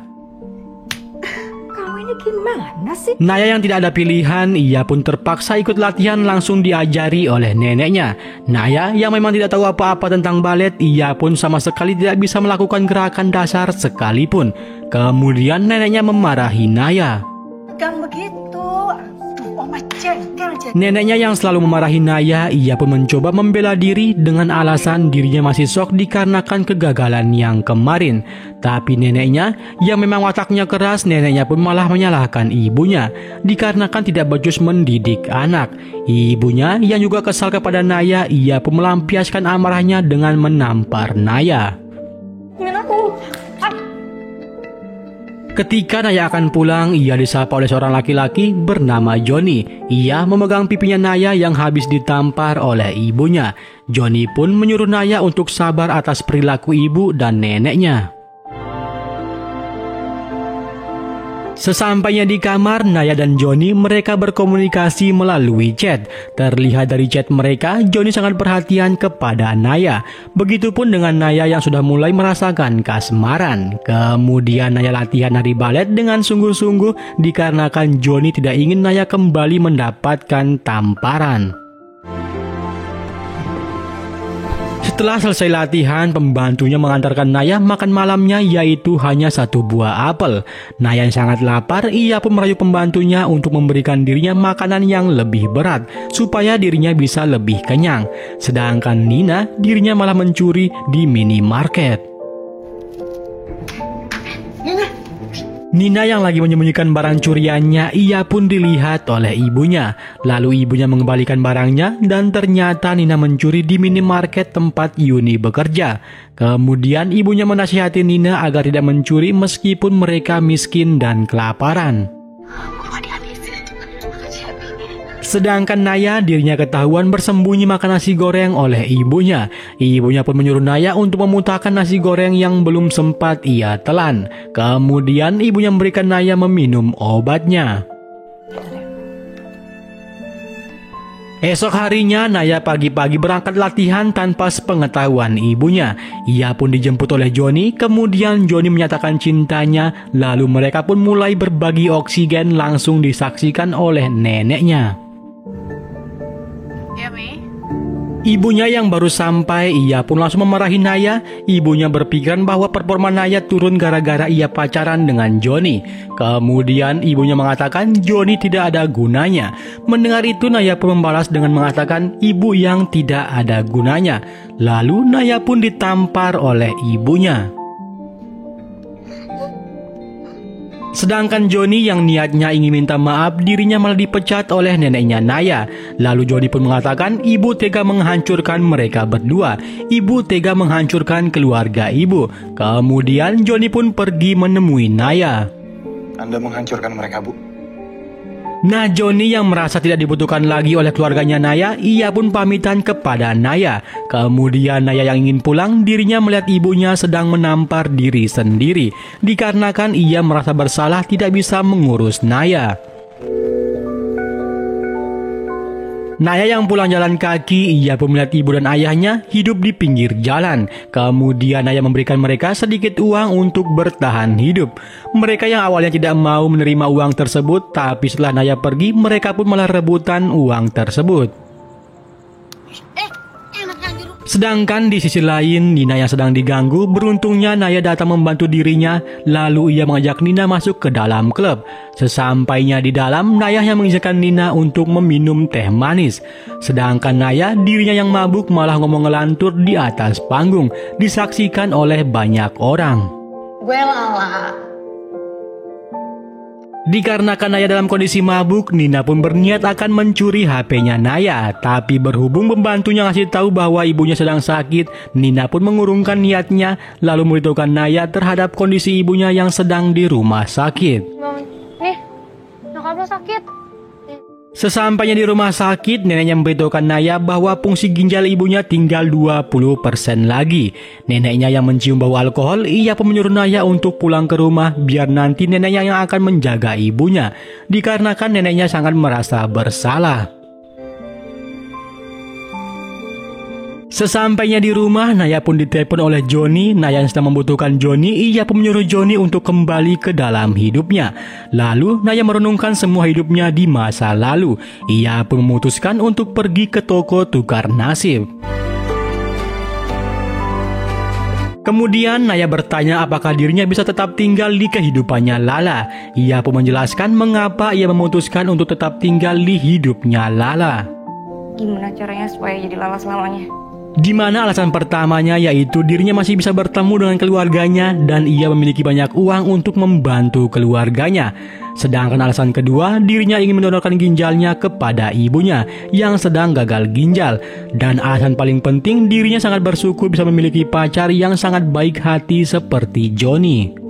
Kamu ini gimana sih? Naya yang tidak ada pilihan, ia pun terpaksa ikut latihan langsung diajari oleh neneknya. Naya yang memang tidak tahu apa-apa tentang balet, ia pun sama sekali tidak bisa melakukan gerakan dasar sekalipun. Kemudian neneknya memarahi Naya. Pegang begitu. Oma jengkel. Neneknya yang selalu memarahi Naya, ia pun mencoba membela diri dengan alasan dirinya masih shock dikarenakan kegagalan yang kemarin. Tapi neneknya yang memang wataknya keras, neneknya pun malah menyalahkan ibunya dikarenakan tidak becus mendidik anak. Ibunya yang juga kesal kepada Naya, ia pun melampiaskan amarahnya dengan menampar Naya. Ketika Naya akan pulang, ia disapa oleh seorang laki-laki bernama Johnny. Ia memegang pipinya Naya yang habis ditampar oleh ibunya. Johnny pun menyuruh Naya untuk sabar atas perilaku ibu dan neneknya. Sesampainya di kamar, Naya dan Johnny mereka berkomunikasi melalui chat. Terlihat dari chat mereka, Johnny sangat perhatian kepada Naya. Begitupun dengan Naya yang sudah mulai merasakan kasmaran. Kemudian Naya latihan nari balet dengan sungguh-sungguh dikarenakan Johnny tidak ingin Naya kembali mendapatkan tamparan. Setelah selesai latihan, pembantunya mengantarkan Naya makan malamnya, yaitu hanya 1 buah apel. Naya yang sangat lapar, ia pun merayu pembantunya untuk memberikan dirinya makanan yang lebih berat, supaya dirinya bisa lebih kenyang. Sedangkan Nina, dirinya malah mencuri di minimarket. Nina yang lagi menyembunyikan barang curiannya, ia pun dilihat oleh ibunya. Lalu ibunya mengembalikan barangnya dan ternyata Nina mencuri di minimarket tempat Yuni bekerja. Kemudian ibunya menasihati Nina agar tidak mencuri meskipun mereka miskin dan kelaparan. Sedangkan Naya dirinya ketahuan bersembunyi makan nasi goreng oleh ibunya. Ibunya pun menyuruh Naya untuk memuntahkan nasi goreng yang belum sempat ia telan. Kemudian ibunya memberikan Naya meminum obatnya. Esok harinya Naya pagi-pagi berangkat latihan tanpa sepengetahuan ibunya. Ia pun dijemput oleh Johnny, kemudian Johnny menyatakan cintanya, lalu mereka pun mulai berbagi oksigen langsung disaksikan oleh neneknya. Ya, Mi? Ibunya yang baru sampai, ia pun langsung memarahi Naya. Ibunya berpikiran bahwa performa Naya turun gara-gara ia pacaran dengan Johnny. Kemudian ibunya mengatakan Johnny tidak ada gunanya. Mendengar itu Naya pun membalas dengan mengatakan ibu yang tidak ada gunanya. Lalu Naya pun ditampar oleh ibunya. Sedangkan Joni yang niatnya ingin minta maaf, dirinya malah dipecat oleh neneknya Naya. Lalu Joni pun mengatakan ibu tega menghancurkan mereka berdua. Ibu tega menghancurkan keluarga ibu. Kemudian Joni pun pergi menemui Naya. Anda menghancurkan mereka, Bu. Nah, Joni yang merasa tidak dibutuhkan lagi oleh keluarganya Naya, ia pun pamitan kepada Naya. Kemudian Naya yang ingin pulang, dirinya melihat ibunya sedang menampar diri sendiri. Dikarenakan ia merasa bersalah tidak bisa mengurus Naya. Naya yang pulang jalan kaki, ia pun melihat ibu dan ayahnya hidup di pinggir jalan. Kemudian Naya memberikan mereka sedikit uang untuk bertahan hidup. Mereka yang awalnya tidak mau menerima uang tersebut, tapi setelah Naya pergi, mereka pun malah rebutan uang tersebut. Sedangkan di sisi lain, Nina yang sedang diganggu, beruntungnya Naya datang membantu dirinya, lalu ia mengajak Nina masuk ke dalam klub. Sesampainya di dalam, Naya yang mengizinkan Nina untuk meminum teh manis. Sedangkan Naya, dirinya yang mabuk malah ngomong ngelantur di atas panggung, disaksikan oleh banyak orang. Gue Lala. Dikarenakan Naya dalam kondisi mabuk, Nina pun berniat akan mencuri HP-nya Naya. Tapi berhubung pembantunya ngasih tahu bahwa ibunya sedang sakit, Nina pun mengurungkan niatnya, lalu memberitahukan Naya terhadap kondisi ibunya yang sedang di rumah sakit. Nih, nyokap lo sakit. Sesampainya di rumah sakit, neneknya memberitahukan Naya bahwa fungsi ginjal ibunya tinggal 20% lagi. Neneknya yang mencium bau alkohol, ia pun menyuruh Naya untuk pulang ke rumah biar nanti neneknya yang akan menjaga ibunya. Dikarenakan neneknya sangat merasa bersalah. Sesampainya di rumah, Naya pun ditelepon oleh Joni. Naya yang sedang membutuhkan Joni, ia pun menyuruh Joni untuk kembali ke dalam hidupnya. Lalu, Naya merenungkan semua hidupnya di masa lalu. Ia pun memutuskan untuk pergi ke toko tukar nasib. Kemudian Naya bertanya apakah dirinya bisa tetap tinggal di kehidupannya Lala. Ia pun menjelaskan mengapa ia memutuskan untuk tetap tinggal di hidupnya Lala. Gimana caranya supaya jadi Lala selamanya? Di mana alasan pertamanya yaitu dirinya masih bisa bertemu dengan keluarganya dan ia memiliki banyak uang untuk membantu keluarganya. Sedangkan alasan kedua, dirinya ingin mendonorkan ginjalnya kepada ibunya yang sedang gagal ginjal. Dan alasan paling penting, dirinya sangat bersyukur bisa memiliki pacar yang sangat baik hati seperti Joni.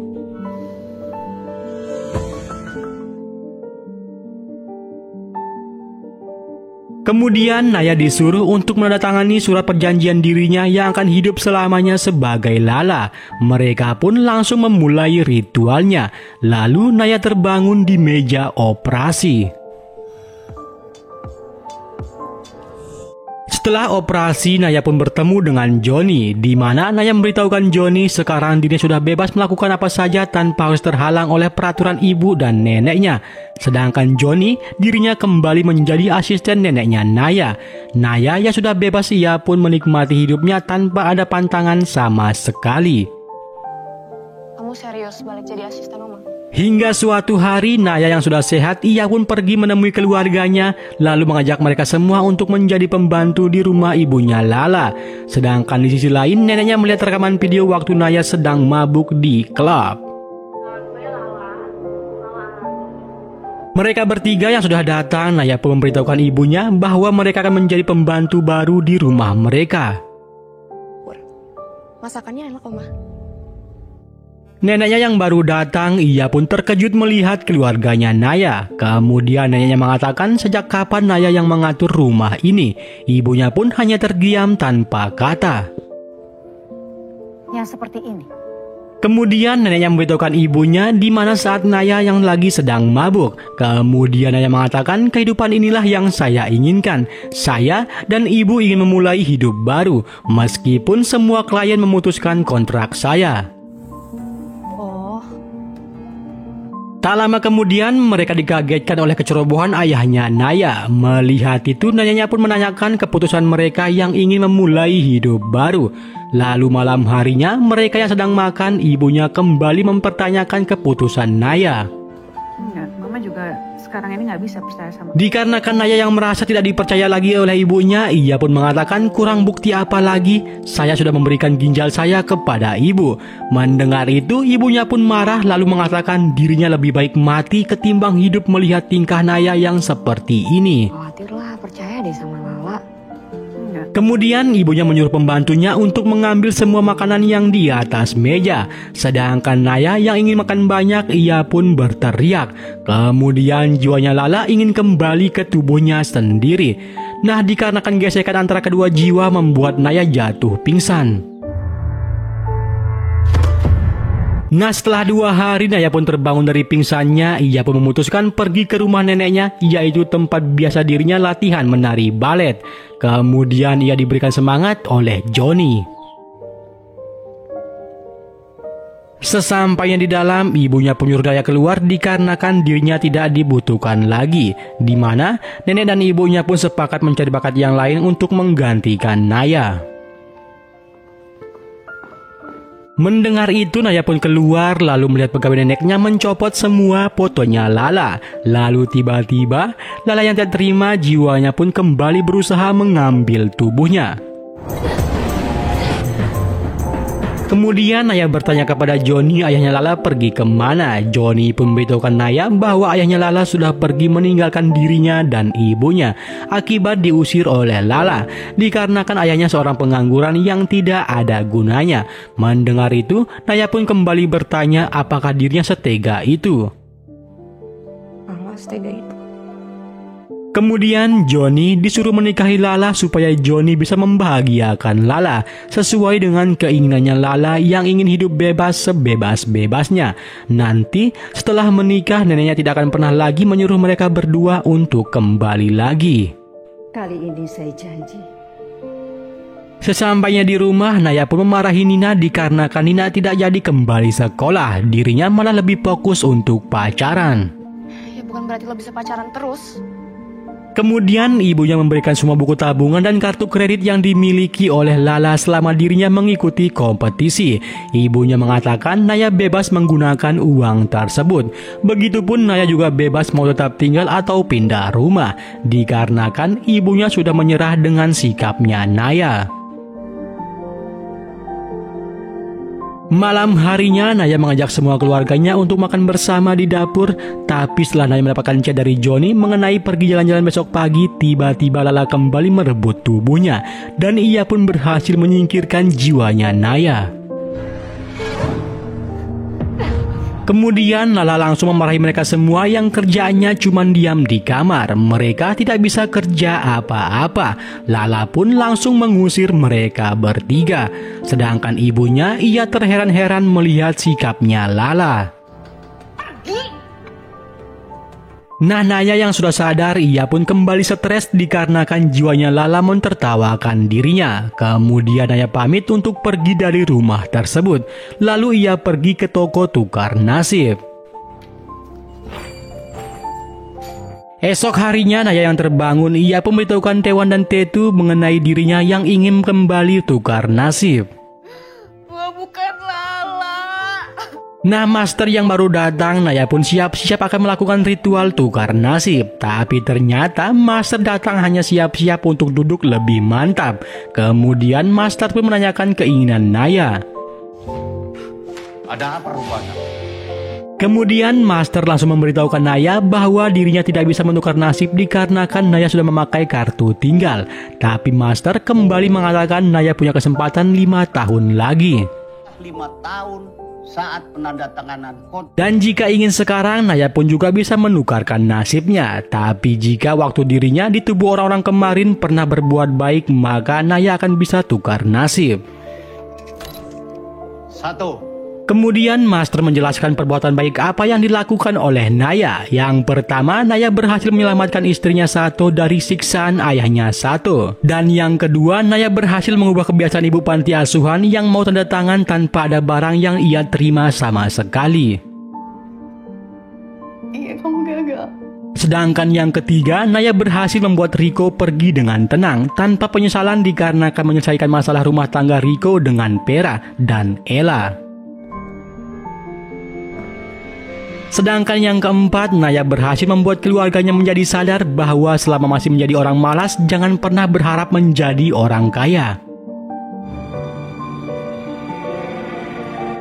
Kemudian Naya disuruh untuk menandatangani surat perjanjian dirinya yang akan hidup selamanya sebagai Lala. Mereka pun langsung memulai ritualnya. Lalu Naya terbangun di meja operasi. Setelah operasi, Naya pun bertemu dengan Joni, di mana Naya memberitahukan Joni sekarang dirinya sudah bebas melakukan apa saja tanpa harus terhalang oleh peraturan ibu dan neneknya. Sedangkan Joni, dirinya kembali menjadi asisten neneknya Naya. Naya yang sudah bebas, ia pun menikmati hidupnya tanpa ada pantangan sama sekali. Kamu serius balik jadi asisten Oma? Hingga suatu hari, Naya yang sudah sehat, ia pun pergi menemui keluarganya, lalu mengajak mereka semua untuk menjadi pembantu di rumah ibunya Lala. Sedangkan di sisi lain, neneknya melihat rekaman video waktu Naya sedang mabuk di klub. Mereka bertiga yang sudah datang, Naya pun memberitahukan ibunya bahwa mereka akan menjadi pembantu baru di rumah mereka. Masakannya enak, Oma. Neneknya yang baru datang, ia pun terkejut melihat keluarganya Naya. Kemudian neneknya mengatakan sejak kapan Naya yang mengatur rumah ini. Ibunya pun hanya terdiam tanpa kata. Yang seperti ini. Kemudian neneknya memberitahukan ibunya di mana saat Naya yang lagi sedang mabuk. Kemudian Naya mengatakan kehidupan inilah yang saya inginkan. Saya dan ibu ingin memulai hidup baru. Meskipun semua klien memutuskan kontrak saya. Tak lama kemudian mereka dikagetkan oleh kecerobohan ayahnya Naya. Melihat itu, Nayanya pun menanyakan keputusan mereka yang ingin memulai hidup baru. Lalu malam harinya mereka yang sedang makan, ibunya kembali mempertanyakan keputusan Naya. Enggak, Mama juga sekarang ini nggak bisa percaya sama. Dikarenakan Naya yang merasa tidak dipercaya lagi oleh ibunya, ia pun mengatakan kurang bukti apa lagi, saya sudah memberikan ginjal saya kepada ibu. Mendengar itu, ibunya pun marah lalu mengatakan dirinya lebih baik mati ketimbang hidup melihat tingkah Naya yang seperti ini. Khawatirlah, percaya deh sama Lala. Kemudian ibunya menyuruh pembantunya untuk mengambil semua makanan yang di atas meja. Sedangkan Naya yang ingin makan banyak, ia pun berteriak. Kemudian jiwanya Lala ingin kembali ke tubuhnya sendiri. Nah, dikarenakan gesekan antara kedua jiwa membuat Naya jatuh pingsan. Nah, setelah 2 hari Naya pun terbangun dari pingsannya. Ia pun memutuskan pergi ke rumah neneknya, yaitu tempat biasa dirinya latihan menari balet. Kemudian ia diberikan semangat oleh Johnny. Sesampainya di dalam, ibunya pun menyuruh Naya keluar dikarenakan dirinya tidak dibutuhkan lagi. Di mana nenek dan ibunya pun sepakat mencari bakat yang lain untuk menggantikan Naya. Mendengar itu, Naya pun keluar lalu melihat pegawai neneknya mencopot semua fotonya Lala. Lalu tiba-tiba Lala yang tidak terima jiwanya pun kembali berusaha mengambil tubuhnya. Kemudian Naya bertanya kepada Johnny ayahnya Lala pergi kemana. Johnny pun memberitahukan Naya bahwa ayahnya Lala sudah pergi meninggalkan dirinya dan ibunya akibat diusir oleh Lala dikarenakan ayahnya seorang pengangguran yang tidak ada gunanya. Mendengar itu, Naya pun kembali bertanya apakah dirinya setega itu. Lala setega itu. Kemudian Johnny disuruh menikahi Lala supaya Johnny bisa membahagiakan Lala sesuai dengan keinginannya Lala yang ingin hidup bebas sebebas-bebasnya. Nanti setelah menikah, neneknya tidak akan pernah lagi menyuruh mereka berdua untuk kembali lagi. Kali ini saya janji. Sesampainya di rumah, Naya pun memarahi Nina dikarenakan Nina tidak jadi kembali sekolah. Dirinya malah lebih fokus untuk pacaran. Ya bukan berarti lo bisa pacaran terus. Kemudian ibunya memberikan semua buku tabungan dan kartu kredit yang dimiliki oleh Lala selama dirinya mengikuti kompetisi. Ibunya mengatakan Naya bebas menggunakan uang tersebut. Begitupun Naya juga bebas mau tetap tinggal atau pindah rumah, dikarenakan ibunya sudah menyerah dengan sikapnya Naya. Malam harinya, Naya mengajak semua keluarganya untuk makan bersama di dapur. Tapi setelah Naya mendapatkan chat dari Johnny mengenai pergi jalan-jalan besok pagi, tiba-tiba Lala kembali merebut tubuhnya. Dan ia pun berhasil menyingkirkan jiwanya Naya. Kemudian Lala langsung memarahi mereka semua yang kerjaannya cuma diam di kamar. Mereka tidak bisa kerja apa-apa. Lala pun langsung mengusir mereka bertiga. Sedangkan ibunya, ia terheran-heran melihat sikapnya Lala. Nah, Naya yang sudah sadar, ia pun kembali stres dikarenakan jiwanya Lala mentertawakan dirinya. Kemudian Naya pamit untuk pergi dari rumah tersebut. Lalu ia pergi ke toko tukar nasib. Esok harinya, Naya yang terbangun, ia pun memberitahukan Taewon dan Taetu mengenai dirinya yang ingin kembali tukar nasib. Gua bukan Lala. Nah, master yang baru datang, Naya pun siap-siap akan melakukan ritual tukar nasib. Tapi ternyata master datang hanya siap-siap untuk duduk lebih mantap. Kemudian master pun menanyakan keinginan Naya. Ada apa rupanya? Kemudian master langsung memberitahukan Naya bahwa dirinya tidak bisa menukar nasib dikarenakan Naya sudah memakai kartu tinggal. Tapi master kembali mengatakan Naya punya kesempatan 5 tahun lagi. 5 tahun saat penandatanganan kontrak. Dan jika ingin sekarang, Naya pun juga bisa menukarkan nasibnya. Tapi jika waktu dirinya di tubuh orang-orang kemarin pernah berbuat baik, maka Naya akan bisa tukar nasib. 1. Kemudian master menjelaskan perbuatan baik apa yang dilakukan oleh Naya. Yang pertama, Naya berhasil menyelamatkan istrinya Sato dari siksaan ayahnya Sato. Dan yang kedua, Naya berhasil mengubah kebiasaan ibu panti asuhan yang mau tanda tangan tanpa ada barang yang ia terima sama sekali. Iya, kamu gagal. Sedangkan yang ketiga, Naya berhasil membuat Riko pergi dengan tenang tanpa penyesalan dikarenakan menyelesaikan masalah rumah tangga Riko dengan Pera dan Ella. Sedangkan yang keempat, Naya berhasil membuat keluarganya menjadi sadar bahwa selama masih menjadi orang malas, jangan pernah berharap menjadi orang kaya.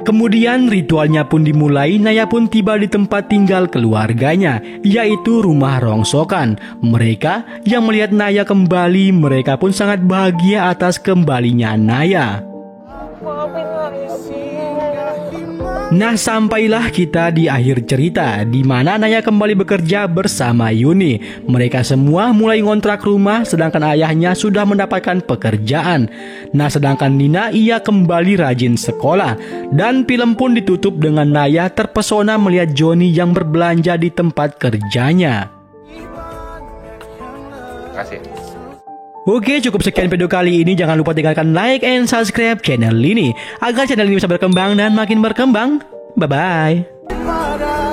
Kemudian ritualnya pun dimulai. Naya pun tiba di tempat tinggal keluarganya, yaitu rumah rongsokan. Mereka yang melihat Naya kembali, mereka pun sangat bahagia atas kembalinya Naya. Nah, sampailah kita di akhir cerita, di mana Naya kembali bekerja bersama Yuni. Mereka semua mulai ngontrak rumah, sedangkan ayahnya sudah mendapatkan pekerjaan. Nah, sedangkan Nina, ia kembali rajin sekolah. Dan film pun ditutup dengan Naya terpesona melihat Johnny yang berbelanja di tempat kerjanya. Terima kasih. Oke, cukup sekian video kali ini. Jangan lupa tinggalkan like and subscribe channel ini agar channel ini bisa berkembang dan makin berkembang. Bye-bye.